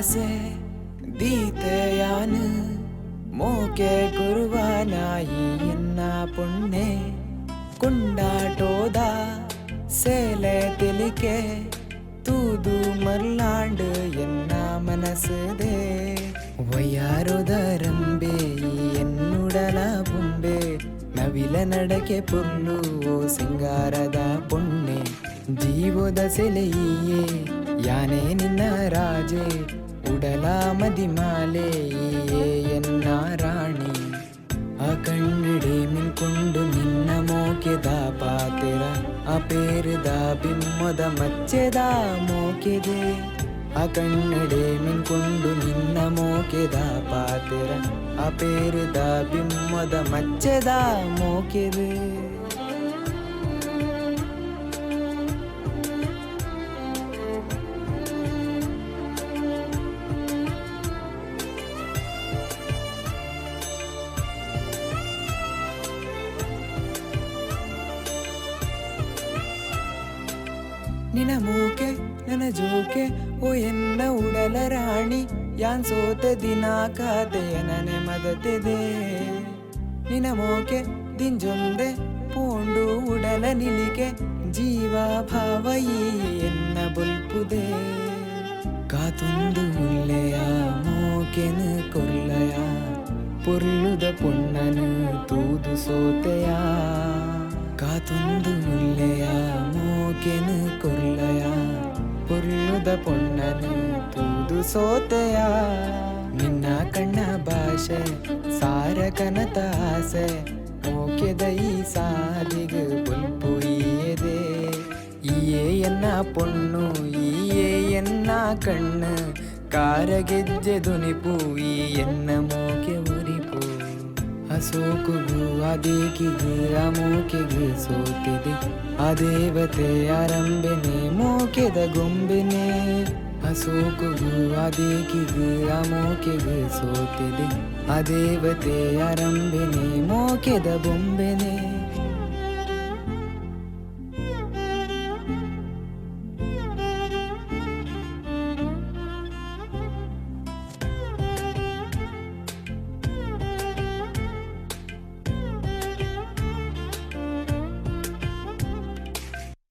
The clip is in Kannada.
ಆಸೆ ದೀತೆಯಾನು ಮೋಕೆ ಕುರುವಾನಾಯಿ ಎನ್ನ ಪುಣ್ಣೆ ಕುಂಡಾಟೋದ ಸೇಲೆ ತಿಳಿಕೆ ತೂದು ಮರ್ಲಾಂಡು ಎನ್ನ ಮನಸ್ಸದೆ ವಯ್ಯಾರೋದರಂಬೆ ಎನ್ನುಡಲ ಬೊಂಬೆ ನವಿಲ ನಡಕೆ ಪುರ್ಲು ಓ ಸಿಂಗಾರದ ಪೊಣ್ಣೆ ಜೀವದ ಸೆಲೆಯೇ ಯಾನೇ ನಿನ್ನ ರಾಜೆ ಉಡಲ ಮದಿಮಾಲೆ ಎನ್ನ ರಾಣಿ ಆ ಕಣ್ಣಡೆ ಮಿನ್ಕೊಂಡು ನಿನ್ನ ಮೋಕೆದ ಪಾತೆರ ಆ ಪೇರುದ ಬಿಮ್ಮದ ಮಚ್ಚೆದ ಮೋಕೆದೆ ಆ ಕಣ್ಣಡೆ ಮಿನ್ಕೊಂಡು ನಿನ್ನ ಮೋಕೆದ ಪಾತೆರ ಆ ಪೇರುದ ಬಿಮ್ಮದ ಮಚ್ಚೆದ ಮೋಕೆದೆ ನಿನ ಮೂಕೆ ನನ್ನ ಜೋಕೆ ಓ ಎನ್ನ ಉಡಲ ರಾಣಿ ಯಾನ್ ಸೋತ ದಿನ ಕಾತೆಯ ನನೆ ಮದತೆದೆ ನಿನ ಮೂಕೆ ದಿಂಜೊಂದೆ ಪೋಂಡು ಉಡಲ ನಿಲಿಕೆ ಜೀವ ಭಾವ ಈ ಎನ್ನ ಬೊಲ್ಪುದೆ ಕಾತುಂದು ಉಳ್ಳೆಯ ಮೋಕೆನು ಕೊರ್ಲಯ ಪೊರ್ಲುದ ಪೊಣ್ಣನು ತೂದು ಸೋತೆಯ ಕಾತುಂದು ಉಳ್ಳೆಯ ಮೋಕೆನು ಕೊರ್ಲಯ ಪೊರ್ಲುದ ಪೊಣ್ಣನು ತೂದು ಸೋತೆಯ ನಿನ್ನ ಕಣ್ಣ ಭಾಷೆ ಸಾರ ಕನತ ಆಸೆ ಮೋಕೆದ ಈ ಸಾಲಿಗೆ ಬೊಲ್ಪು ಈಯದೆ ಈಯೇ ಎನ್ನ ಪೊಣ್ಣು ಈಯೇ ಎನ್ನ ಕಣ್ಣು ಕಾರಗೆಜ್ಜೆ ದುನಿಪು ಈ ಎನ್ನ ಮೋಕೆ ಉರಿಪು ಸೋಕುಗು ಅದೇಕಿಗೆ ಆ ಮೋಕೆಗೆ ಸೋತಿದೆ ಆ ದೇವತೆ ಆರಂಬೆನೆ ಮೋಕೆದ ಗೊಂಬೆನೆ ಸೋಕುಗು ಅದೇಕಿಗೆ ಆ ಮೋಕೆಗೆ ಸೋತಿದೆ ಆ ದೇವತೆ ಆರಂಬೆನೆ ಮೋಕೆದ ಬೊಂಬೆನೆ